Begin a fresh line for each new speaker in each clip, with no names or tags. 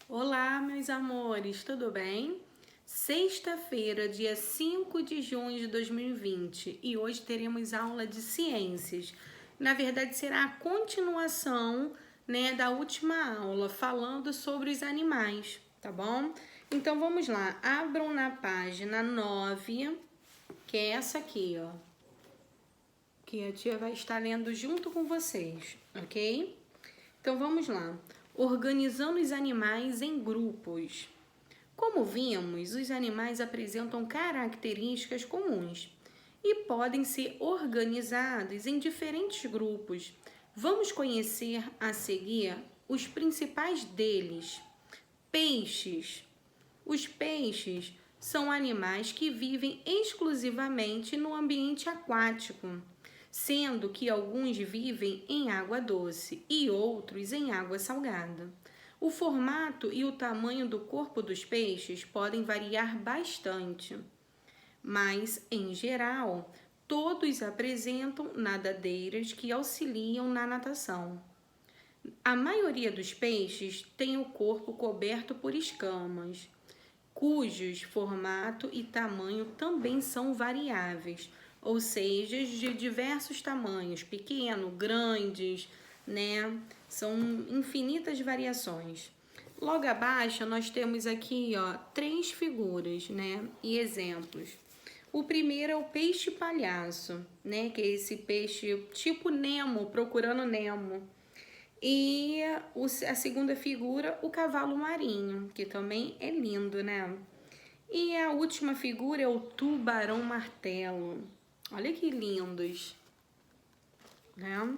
Olá, meus amores, tudo bem? Sexta-feira, dia 5 de junho de 2020, e hoje teremos aula de ciências. Na verdade, será a continuação, da última aula, falando sobre os animais, tá bom? Então vamos lá, abram na página 9, que é essa aqui, ó, que a tia vai estar lendo junto com vocês, ok? Então vamos lá. Organizando os animais em grupos. Como vimos, os animais apresentam características comuns e podem ser organizados em diferentes grupos. Vamos conhecer a seguir os principais deles. Peixes. Os peixes são animais que vivem exclusivamente no ambiente aquático, sendo que alguns vivem em água doce e outros em água salgada. O formato e o tamanho do corpo dos peixes podem variar bastante, mas, em geral, todos apresentam nadadeiras que auxiliam na natação. A maioria dos peixes tem o corpo coberto por escamas, cujos formato e tamanho também são variáveis, ou seja, de diversos tamanhos, pequeno, grandes, né? São infinitas variações. Logo abaixo nós temos aqui, ó, três figuras, né? E exemplos. O primeiro é o peixe palhaço, né? Que é esse peixe tipo Nemo, procurando Nemo. E a segunda figura, o cavalo marinho, que também é lindo, né? E a última figura é o tubarão martelo. Olha que lindos, né?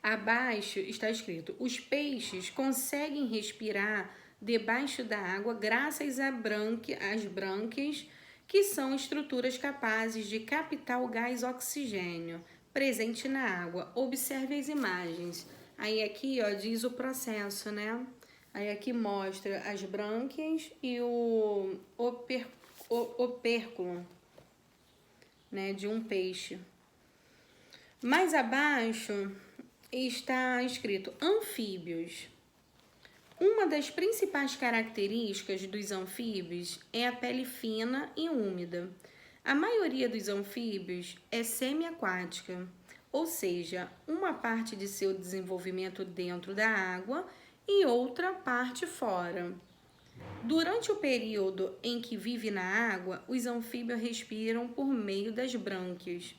Abaixo está escrito: os peixes conseguem respirar debaixo da água graças às brânquias, que são estruturas capazes de captar o gás oxigênio presente na água. Observe as imagens. Aí aqui, ó, diz o processo, né? Aí aqui mostra as brânquias e o opérculo, né, de um peixe. Mais abaixo está escrito anfíbios. Uma das principais características dos anfíbios é a pele fina e úmida. A maioria dos anfíbios é semiaquática, ou seja, uma parte de seu desenvolvimento dentro da água e outra parte fora. Durante o período em que vive na água, os anfíbios respiram por meio das brânquias,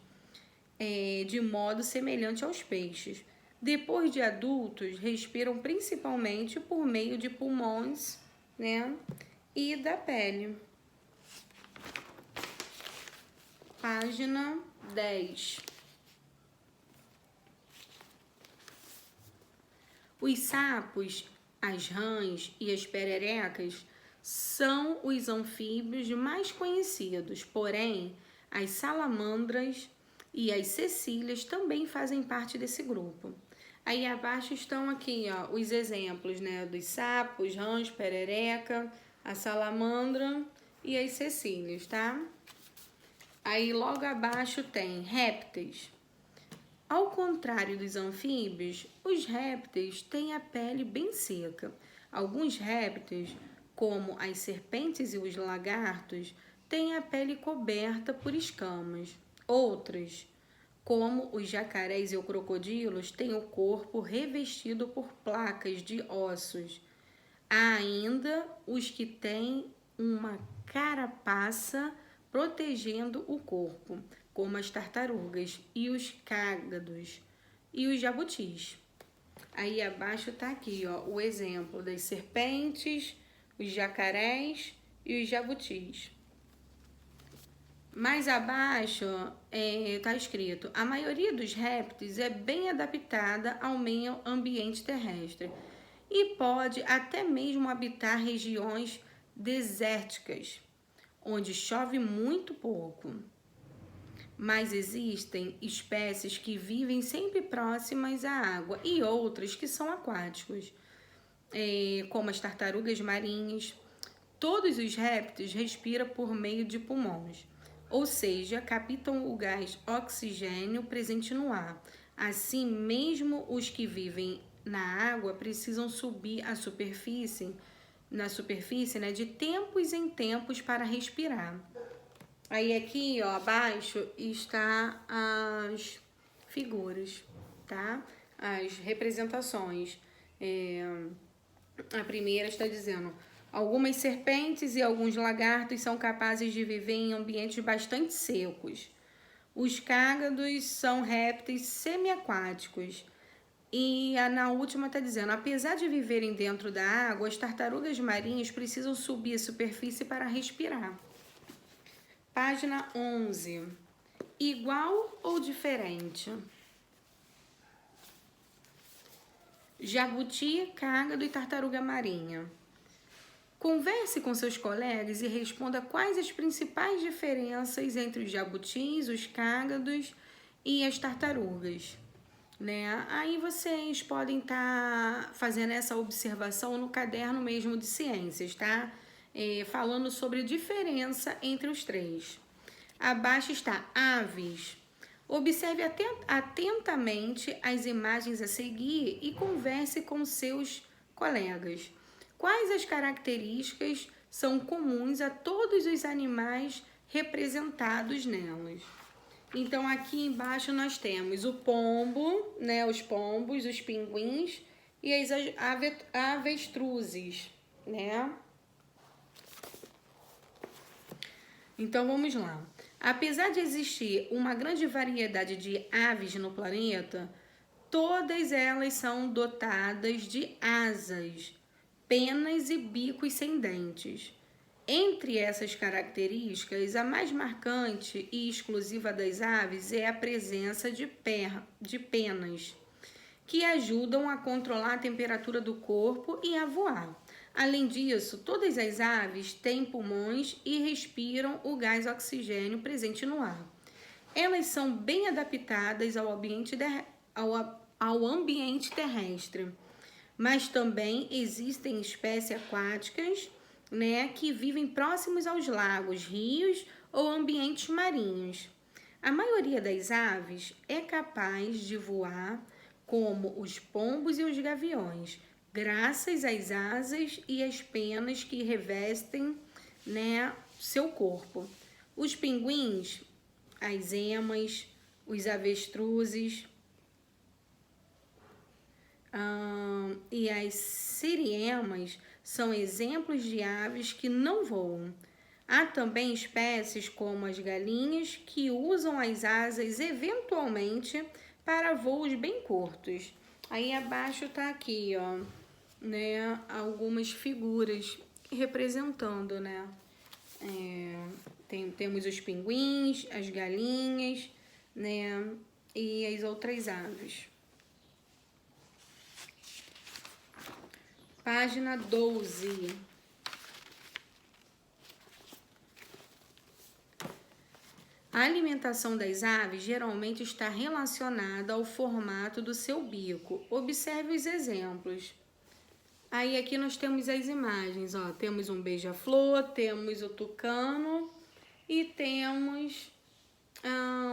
de modo semelhante aos peixes. Depois de adultos, respiram principalmente por meio de pulmões, né, e da pele. Página 10. Os sapos, as rãs e as pererecas são os anfíbios mais conhecidos, porém, as salamandras e as cecílias também fazem parte desse grupo. Aí abaixo estão aqui, ó, os exemplos, né, dos sapos, rãs, perereca, a salamandra e as cecílias, tá? Aí logo abaixo tem répteis. Ao contrário dos anfíbios, os répteis têm a pele bem seca. Alguns répteis, como as serpentes e os lagartos, têm a pele coberta por escamas. Outros, como os jacarés e os crocodilos, têm o corpo revestido por placas de ossos. Há ainda os que têm uma carapaça protegendo o corpo, como as tartarugas e os cágados e os jabutis. Aí abaixo tá aqui, ó, o exemplo das serpentes, os jacarés e os jabutis. Mais abaixo tá escrito: a maioria dos répteis é bem adaptada ao meio ambiente terrestre e pode até mesmo habitar regiões desérticas, onde chove muito pouco. Mas existem espécies que vivem sempre próximas à água e outras que são aquáticos, como as tartarugas marinhas. Todos os répteis respiram por meio de pulmões, ou seja, captam o gás oxigênio presente no ar. Assim, mesmo os que vivem na água precisam subir à superfície na superfície, né, de tempos em tempos para respirar. Aí aqui, ó, abaixo está as figuras, tá? As representações. A primeira está dizendo: algumas serpentes e alguns lagartos são capazes de viver em ambientes bastante secos. Os cágados são répteis semiaquáticos. E na última está dizendo: apesar de viverem dentro da água, as tartarugas marinhas precisam subir a superfície para respirar. Página 11. Igual ou diferente? Jabuti, cágado e tartaruga marinha. Converse com seus colegas e responda quais as principais diferenças entre os jabutis, os cágados e as tartarugas, né? Aí vocês podem estar fazendo essa observação no caderno mesmo de ciências, tá? Falando sobre a diferença entre os três. Abaixo está aves. Observe atentamente as imagens a seguir e converse com seus colegas. Quais as características são comuns a todos os animais representados nelas? Então, aqui embaixo nós temos o pombo, né, os pombos, os pinguins e as avestruzes, né? Então, vamos lá. Apesar de existir uma grande variedade de aves no planeta, todas elas são dotadas de asas, penas e bicos sem dentes. Entre essas características, a mais marcante e exclusiva das aves é a presença de penas, que ajudam a controlar a temperatura do corpo e a voar. Além disso, todas as aves têm pulmões e respiram o gás oxigênio presente no ar. Elas são bem adaptadas ao ambiente terrestre, mas também existem espécies aquáticas, né, que vivem próximos aos lagos, rios ou ambientes marinhos. A maioria das aves é capaz de voar, como os pombos e os gaviões, graças às asas e às penas que revestem, né, seu corpo. Os pinguins, as emas, os avestruzes e as siriemas são exemplos de aves que não voam. Há também espécies como as galinhas que usam as asas eventualmente para voos bem curtos. Aí abaixo tá aqui, ó, né, algumas figuras representando, né? Temos os pinguins, as galinhas, né, e as outras aves. Página 12. A alimentação das aves geralmente está relacionada ao formato do seu bico. Observe os exemplos. Aí aqui nós temos as imagens, ó. Temos um beija-flor, temos o tucano e temos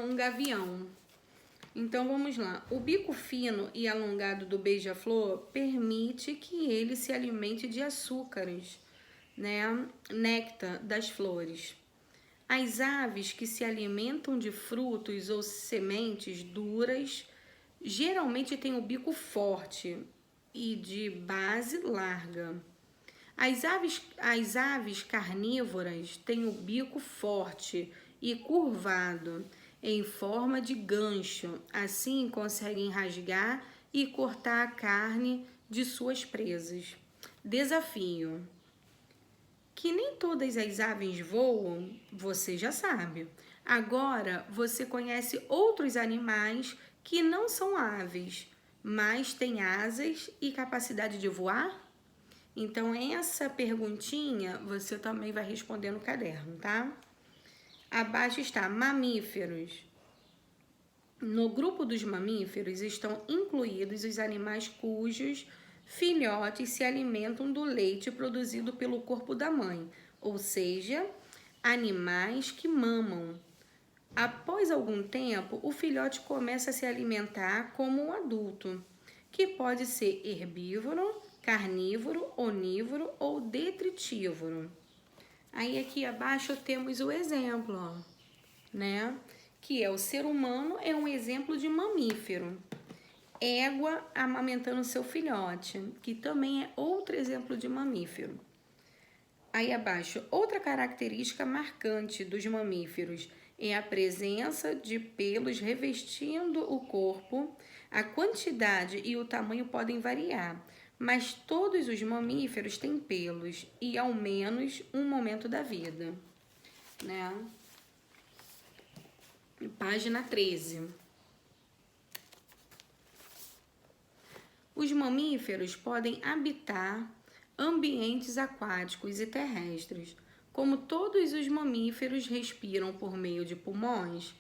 um gavião. Então vamos lá. O bico fino e alongado do beija-flor permite que ele se alimente de açúcares, né? Néctar das flores. As aves que se alimentam de frutos ou sementes duras geralmente têm o bico forte e de base larga. As aves carnívoras têm o bico forte e curvado, em forma de gancho. Assim conseguem rasgar e cortar a carne de suas presas. Desafio: que nem todas as aves voam, você já sabe. Agora você conhece outros animais que não são aves, mas têm asas e capacidade de voar? Então essa perguntinha você também vai responder no caderno, tá? Abaixo está mamíferos. No grupo dos mamíferos estão incluídos os animais cujos filhotes se alimentam do leite produzido pelo corpo da mãe, ou seja, animais que mamam. Após algum tempo, o filhote começa a se alimentar como um adulto, que pode ser herbívoro, carnívoro, onívoro ou detritívoro. Aí aqui abaixo temos o exemplo, ó, né? Que é o ser humano é um exemplo de mamífero. Égua amamentando seu filhote, que também é outro exemplo de mamífero. Aí abaixo, outra característica marcante dos mamíferos é a presença de pelos revestindo o corpo. A quantidade e o tamanho podem variar, mas todos os mamíferos têm pelos e ao menos um momento da vida, né? Página 13. Os mamíferos podem habitar ambientes aquáticos e terrestres. Como todos os mamíferos respiram por meio de pulmões,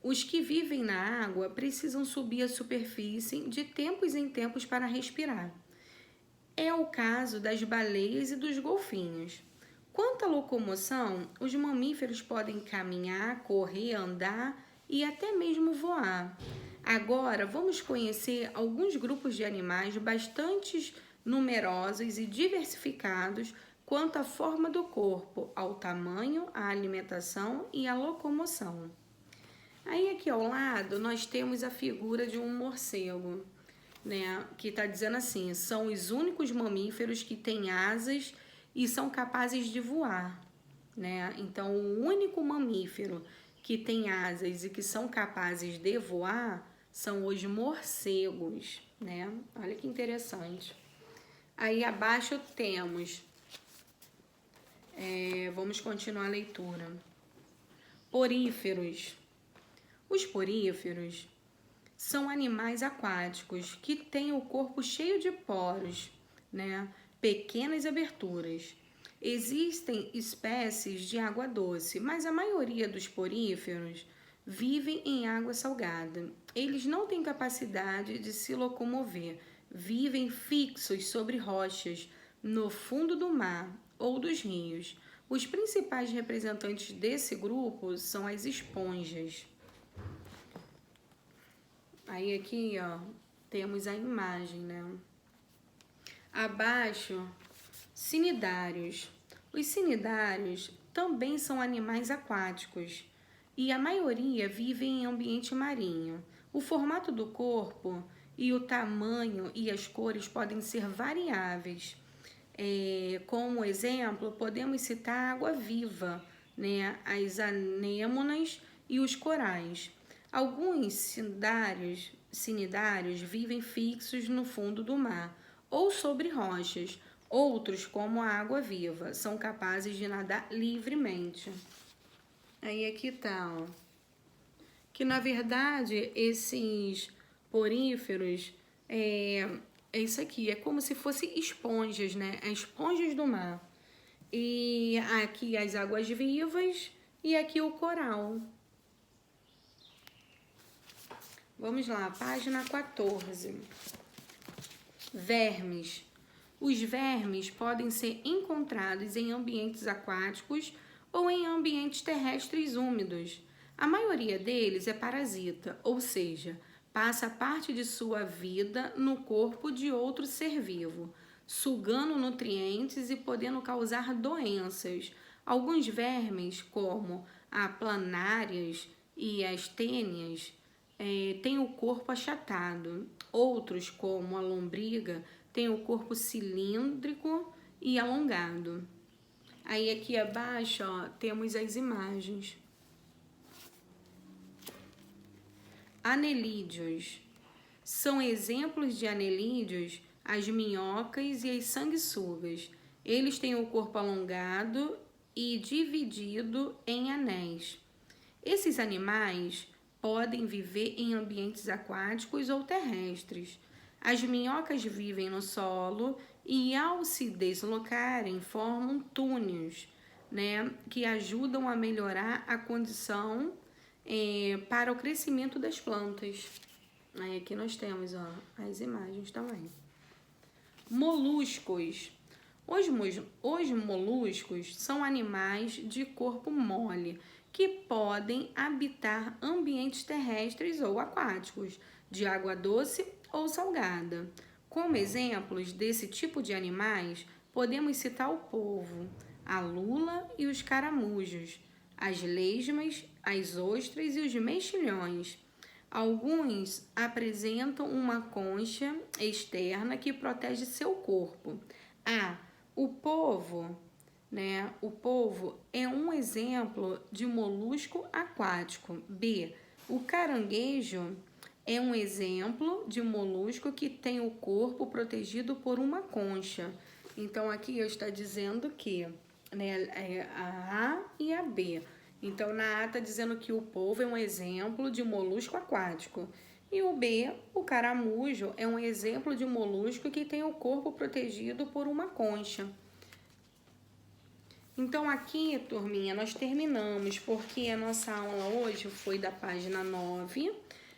os que vivem na água precisam subir à superfície de tempos em tempos para respirar. É o caso das baleias e dos golfinhos. Quanto à locomoção, os mamíferos podem caminhar, correr, andar e até mesmo voar. Agora, vamos conhecer alguns grupos de animais bastante numerosos e diversificados quanto à forma do corpo, ao tamanho, à alimentação e à locomoção. Aí aqui ao lado nós temos a figura de um morcego, né? Que está dizendo assim, são os únicos mamíferos que têm asas e são capazes de voar, né? Então, o único mamífero que tem asas e que são capazes de voar são os morcegos, né? Olha que interessante. Aí abaixo temos, vamos continuar a leitura. Poríferos. Os poríferos são animais aquáticos que têm o corpo cheio de poros, né? Pequenas aberturas. Existem espécies de água doce, mas a maioria dos poríferos vivem em água salgada. Eles não têm capacidade de se locomover, vivem fixos sobre rochas no fundo do mar ou dos rios. Os principais representantes desse grupo são as esponjas. Aí aqui, ó, temos a imagem, né? Abaixo, cnidários. Os cnidários também são animais aquáticos e a maioria vivem em ambiente marinho. O formato do corpo e o tamanho e as cores podem ser variáveis. Como exemplo, podemos citar a água-viva, né? As anêmonas e os corais. Alguns cnidários vivem fixos no fundo do mar ou sobre rochas. Outros, como a água-viva, são capazes de nadar livremente. Aí aqui tá, ó, que na verdade esses poríferos é isso aqui, é como se fossem esponjas, né? As esponjas do mar. E aqui as águas vivas e aqui o coral. Vamos lá, página 14. Vermes. Os vermes podem ser encontrados em ambientes aquáticos ou em ambientes terrestres úmidos. A maioria deles é parasita, ou seja, passa parte de sua vida no corpo de outro ser vivo, sugando nutrientes e podendo causar doenças. Alguns vermes, como as planárias e as tênias, têm o corpo achatado. Outros, como a lombriga, têm o corpo cilíndrico e alongado. Aí aqui abaixo, ó, temos as imagens. Anelídeos. São exemplos de anelídeos as minhocas e as sanguessugas. Eles têm o corpo alongado e dividido em anéis. Esses animais podem viver em ambientes aquáticos ou terrestres. As minhocas vivem no solo e, ao se deslocarem, formam túneis, né, que ajudam a melhorar a condição para o crescimento das plantas. Aí aqui nós temos, ó, as imagens também. Moluscos. Os moluscos são animais de corpo mole que podem habitar ambientes terrestres ou aquáticos, de água doce ou salgada. Como exemplos desse tipo de animais, podemos citar o polvo, a lula e os caramujos, as lesmas, as ostras e os mexilhões. Alguns apresentam uma concha externa que protege seu corpo. O polvo, né? O polvo é um exemplo de molusco aquático. B, o caranguejo é um exemplo de molusco que tem o corpo protegido por uma concha. Então, aqui eu está dizendo que, né, é a A e a B. Então, na A está dizendo que o polvo é um exemplo de molusco aquático. E o B, o caramujo, é um exemplo de molusco que tem o corpo protegido por uma concha. Então, aqui, turminha, nós terminamos, porque a nossa aula hoje foi da página 9,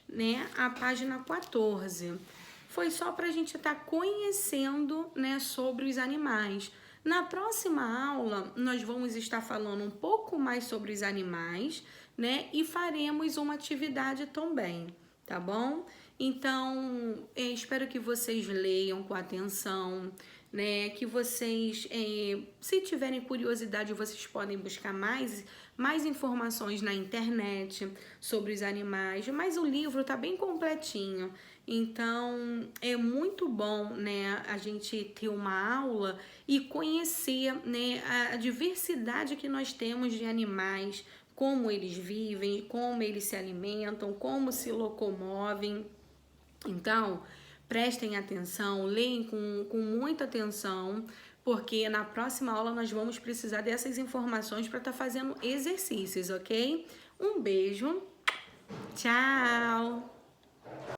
né, à página 14. Foi só para a gente estar conhecendo, né, sobre os animais. Na próxima aula, nós vamos estar falando um pouco mais sobre os animais, né, e faremos uma atividade também, tá bom? Então, espero que vocês leiam com atenção, né? Que vocês, se tiverem curiosidade, vocês podem buscar mais informações na internet sobre os animais, mas o livro tá bem completinho. Então, é muito bom, né, a gente ter uma aula e conhecer, né, a diversidade que nós temos de animais, como eles vivem, como eles se alimentam, como se locomovem. Então, prestem atenção, leem com muita atenção, porque na próxima aula nós vamos precisar dessas informações para estar fazendo exercícios, ok? Um beijo, tchau!